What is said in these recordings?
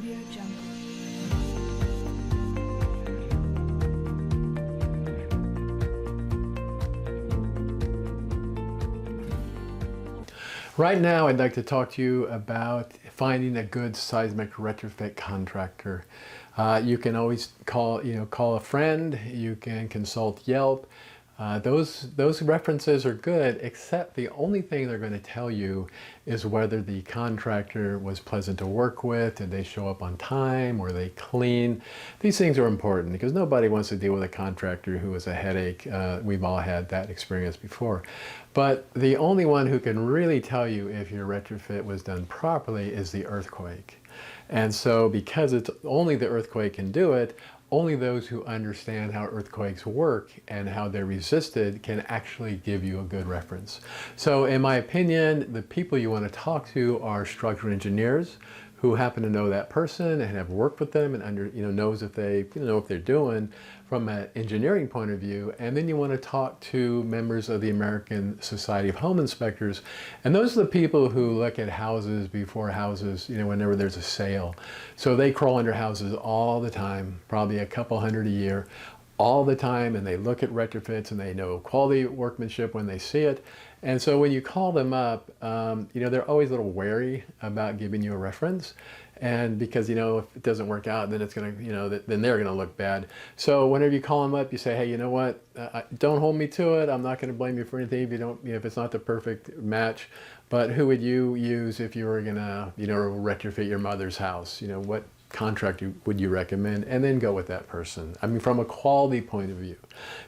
Audio Jungle. Right now, I'd like to talk to you about finding a good seismic retrofit contractor. You can always call a friend. You can consult Yelp. Those references are good, except the only thing they're going to tell you is whether the contractor was pleasant to work with, did they show up on time, were they clean. These things are important because nobody wants to deal with a contractor who is a headache. We've all had that experience before. But the only one who can really tell you if your retrofit was done properly is the earthquake. And so because it's only the earthquake can do it, only those who understand how earthquakes work and how they're resisted can actually give you a good reference. So in my opinion, the people you want to talk to are structural engineers who happen to know that person and have worked with them and knows if they know what they're doing from an engineering point of view. And then you want to talk to members of the American Society of Home Inspectors, and those are the people who look at houses before houses, whenever there's a sale. So they crawl under houses all the time, probably a couple hundred a year, all the time, and they look at retrofits and they know quality workmanship when they see it. And so when you call them up, they're always a little wary about giving you a reference. And because, if it doesn't work out, then it's going to, then they're going to look bad. So whenever you call them up, you say, hey, you know what? Don't hold me to it. I'm not going to blame you for anything if you don't, if it's not the perfect match. But who would you use if you were going to, retrofit your mother's house? What contractor would you recommend? And then go with that person. I mean, from a quality point of view.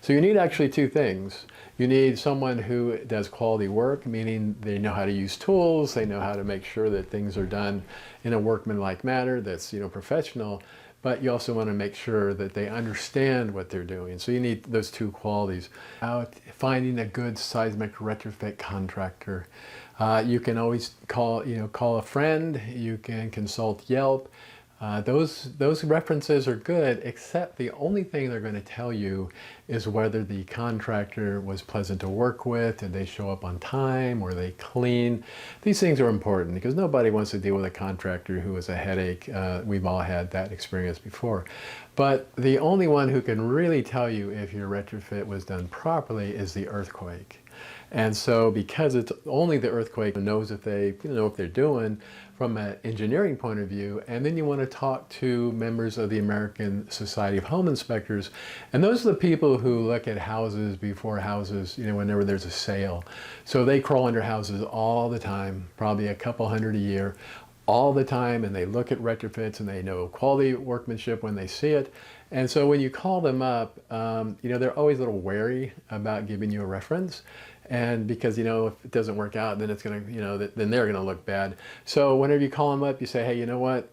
So you need actually two things. You need someone who does quality work, meaning they know how to use tools, they know how to make sure that things are done in a workmanlike manner that's professional, but you also want to make sure that they understand what they're doing. So you need those two qualities. Finding a good seismic retrofit contractor. You can always call a friend, you can consult Yelp. Those references are good, except the only thing they're going to tell you is whether the contractor was pleasant to work with, did they show up on time, were they clean. These things are important because nobody wants to deal with a contractor who is a headache. We've all had that experience before. But the only one who can really tell you if your retrofit was done properly is the earthquake. And so because it's only the earthquake knows if they know what they're doing from an engineering point of view. And then you want to talk to members of the American Society of Home Inspectors. And those are the people who look at houses before houses, whenever there's a sale. So they crawl under houses all the time, probably a couple hundred a year, all the time, and they look at retrofits and they know quality workmanship when they see it. And so when you call them up, they're always a little wary about giving you a reference. And because, if it doesn't work out, then it's going to, then they're going to look bad. So whenever you call them up, you say, hey, you know what?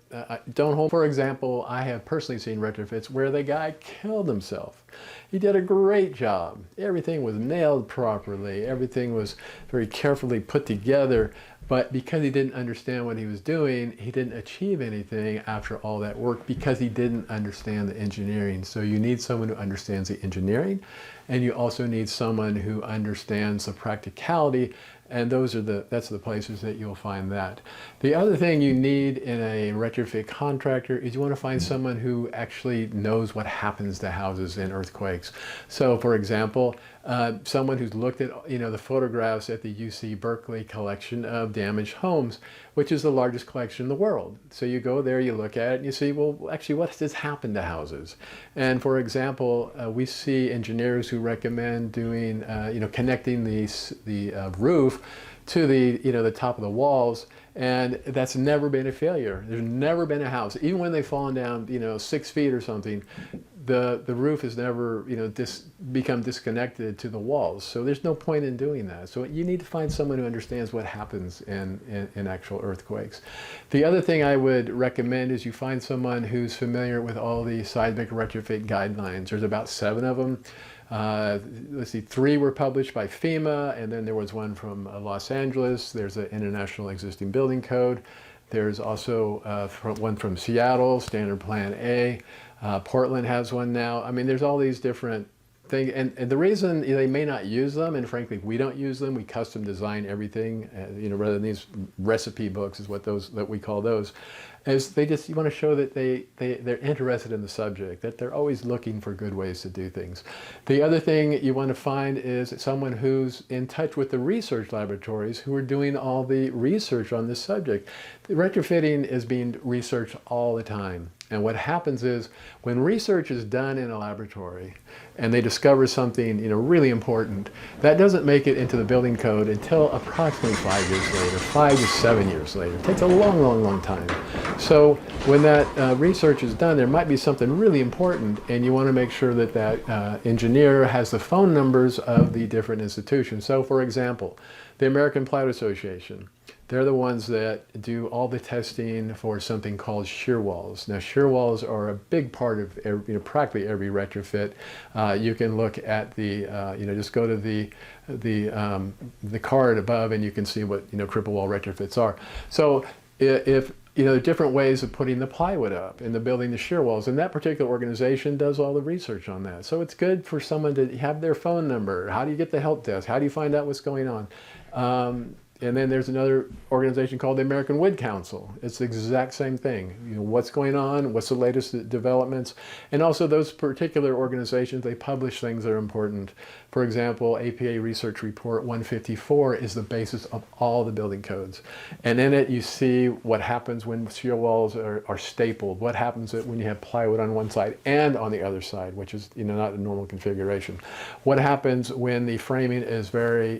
Don't hold. For example, I have personally seen retrofits where the guy killed himself. He did a great job. Everything was nailed properly. Everything was very carefully put together. But because he didn't understand what he was doing, he didn't achieve anything after all that work because he didn't understand the engineering. So you need someone who understands the engineering, and you also need someone who understands the practicality, and that's the places that you'll find that. The other thing you need in a retrofit contractor is you want to find someone who actually knows what happens to houses in earthquakes. So for example, someone who's looked at the photographs at the UC Berkeley collection of damaged homes, which is the largest collection in the world. So you go there, you look at it, and you see, well, actually, what has happened to houses? And for example, we see engineers who recommend doing, connecting the roof to the top of the walls, and that's never been a failure. There's never been a house, even when they've fallen down 6 feet or something, the roof has never become disconnected to the walls. So there's no point in doing that. So you need to find someone who understands what happens in actual earthquakes. The other thing I would recommend is you find someone who's familiar with all the seismic retrofit guidelines. There's about 7 of them. Let's see, 3 were published by FEMA, and then there was one from Los Angeles. There's an International Existing Building Code. There's also one from Seattle, Standard Plan A. Portland has one now. I mean, there's all these different things, and the reason they may not use them, and frankly, we don't use them. We custom design everything, rather than these recipe books is what we call those. is they just, you want to show that they're interested in the subject, that they're always looking for good ways to do things. The other thing you want to find is someone who's in touch with the research laboratories who are doing all the research on this subject. The retrofitting is being researched all the time. And what happens is when research is done in a laboratory and they discover something, really important, that doesn't make it into the building code until approximately 5 years later, 5 to 7 years later. It takes a long, long, long time. So when that research is done, there might be something really important, and you want to make sure that that engineer has the phone numbers of the different institutions. So for example, the American Plywood Association, they're the ones that do all the testing for something called shear walls. Now, shear walls are a big part of practically every retrofit. You can look at the, just go to the card above, and you can see what cripple wall retrofits are. So, if different ways of putting the plywood up and the building the shear walls, and that particular organization does all the research on that. So it's good for someone to have their phone number. How do you get the help desk? How do you find out what's going on? And then there's another organization called the American Wood Council. It's the exact same thing. What's going on, what's the latest developments, and also those particular organizations, they publish things that are important. For example, APA Research Report 154 is the basis of all the building codes. And in it you see what happens when shear walls are stapled, what happens when you have plywood on one side and on the other side, which is not a normal configuration. What happens when the framing is very,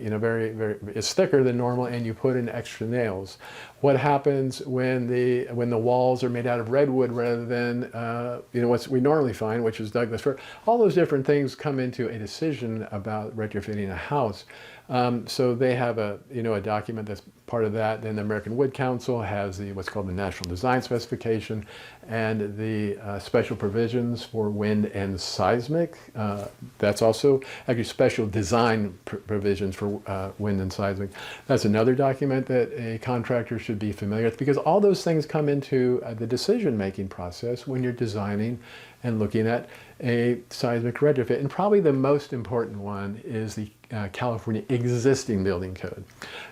is thicker than normal and you put in extra nails? What happens when the walls are made out of redwood rather than what we normally find, which is Douglas fir? All those different things come into a decision about retrofitting a house. So they have a document that's part of that. Then the American Wood Council has what's called the National Design Specification and the special provisions for wind and seismic. That's also actually special design provisions for wind and seismic. That's another document that a contractor should be familiar with, because all those things come into the decision-making process when you're designing and looking at a seismic retrofit. And probably the most important one is the California Existing Building Code.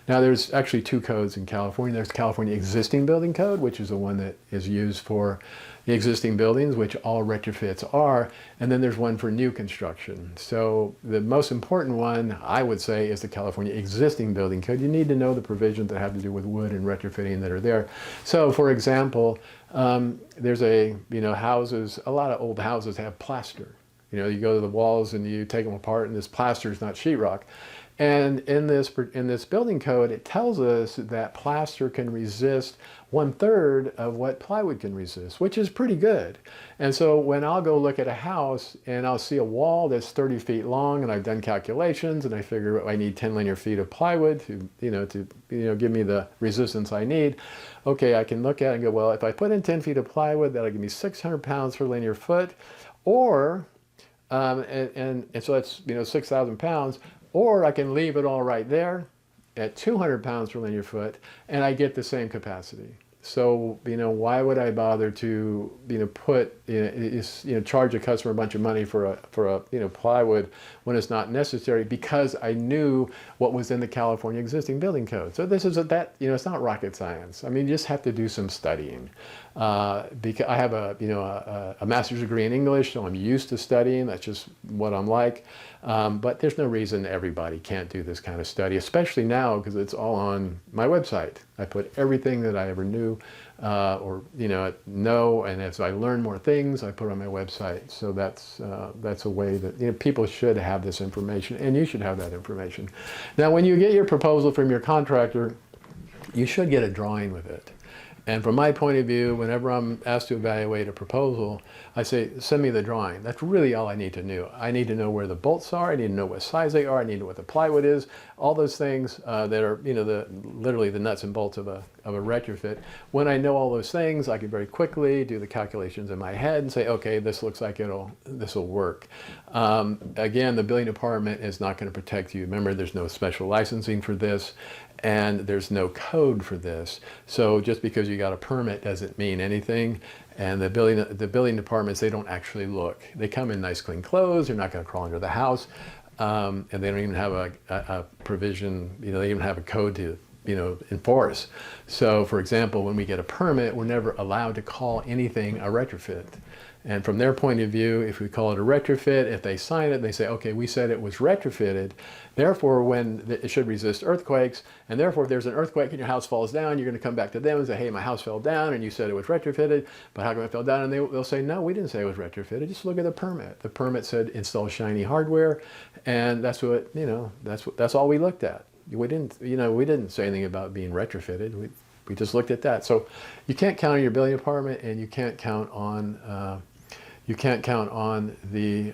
Now there's actually two codes in California. There's California Existing Building Code, which is the one that is used for the existing buildings, which all retrofits are, and then there's one for new construction. So the most important one, I would say, is the California Existing Building Code. You need to know the provisions that have to do with wood and retrofitting that are there. So for example, there's houses, a lot of old houses have plaster. You go to the walls and you take them apart, and this plaster is not sheetrock. And in this building code, it tells us that plaster can resist 1/3 of what plywood can resist, which is pretty good. And so when I'll go look at a house and I'll see a wall that's 30 feet long, and I've done calculations and I figure I need 10 linear feet of plywood to give me the resistance I need. Okay, I can look at it and go, well, if I put in 10 feet of plywood, that'll give me 600 pounds per linear foot, or and so that's 6,000 pounds. Or I can leave it all right there at 200 pounds per linear foot, and I get the same capacity. So, why would I bother to, charge a customer a bunch of money for a plywood when it's not necessary, because I knew what was in the California Existing Building Code. So this is it's not rocket science. I mean, you just have to do some studying. Because I have a master's degree in English, so I'm used to studying. That's just what I'm like. But there's no reason everybody can't do this kind of study, especially now, because it's all on my website. I put everything that I ever knew know, and as I learn more things, I put it on my website. So that's a way that people should have this information, and you should have that information. Now, when you get your proposal from your contractor, you should get a drawing with it. And from my point of view, whenever I'm asked to evaluate a proposal, I say, send me the drawing. That's really all I need to know. I need to know where the bolts are. I need to know what size they are. I need to know what the plywood is. All those things that are, literally the nuts and bolts of a retrofit. When I know all those things, I can very quickly do the calculations in my head and say, okay, this looks like this will work. Again, the building department is not going to protect you. Remember, there's no special licensing for this, and there's no code for this. So just because you got a permit doesn't mean anything. And the building departments, they don't actually look. They come in nice, clean clothes. They're not going to crawl under the house, and they don't even have a provision. They even have a code enforce. So for example, when we get a permit, we're never allowed to call anything a retrofit. And from their point of view, if we call it a retrofit, if they sign it, they say, okay, we said it was retrofitted. Therefore, it should resist earthquakes. And therefore, if there's an earthquake and your house falls down, you're going to come back to them and say, hey, my house fell down and you said it was retrofitted, but how come it fell down? And they'll say, no, we didn't say it was retrofitted. Just look at the permit. The permit said install shiny hardware. And that's what, that's all we looked at. We didn't say anything about being retrofitted. We just looked at that. So you can't count on your building department, and you can't count on the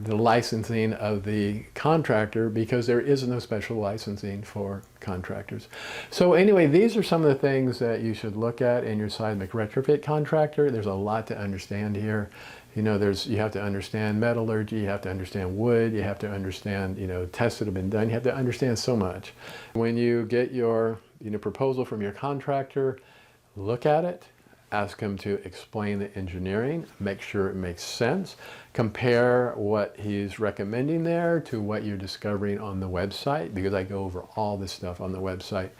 licensing of the contractor, because there is no special licensing for contractors. So anyway, these are some of the things that you should look at in your seismic retrofit contractor. There's a lot to understand here. You have to understand metallurgy, you have to understand wood, you have to understand, tests that have been done. You have to understand so much. When you get your, proposal from your contractor, look at it, ask him to explain the engineering, make sure it makes sense, compare what he's recommending there to what you're discovering on the website, because I go over all this stuff on the website.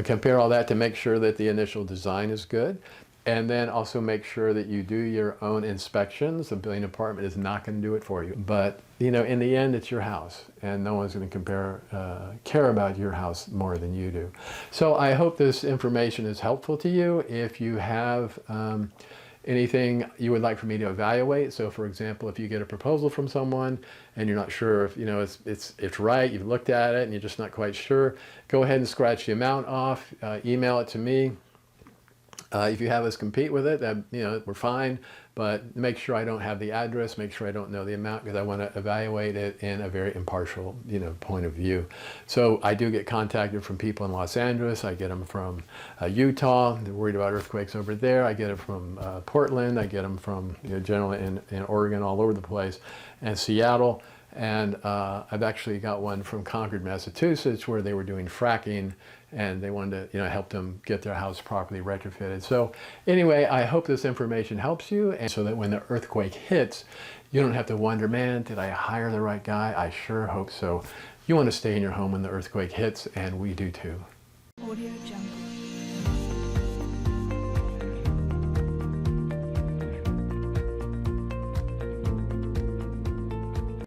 Compare all that to make sure that the initial design is good. And then also make sure that you do your own inspections. The building department is not going to do it for you. But, in the end, it's your house. And no one's going to care about your house more than you do. So I hope this information is helpful to you. If you have anything you would like for me to evaluate. So for example, if you get a proposal from someone and you're not sure if it's right, you've looked at it and you're just not quite sure, go ahead and scratch the amount off, email it to me. If you have us compete with it, we're fine, but make sure I don't have the address, make sure I don't know the amount, because I want to evaluate it in a very impartial, point of view. So I do get contacted from people in Los Angeles. I get them from Utah. They're worried about earthquakes over there. I get them from Portland. I get them from, generally in Oregon, all over the place, and Seattle. And I've actually got one from Concord, Massachusetts, where they were doing fracking, and they wanted to, help them get their house properly retrofitted. So anyway, I hope this information helps you, and so that when the earthquake hits, you don't have to wonder, man, did I hire the right guy? I sure hope so. You want to stay in your home when the earthquake hits, and we do too.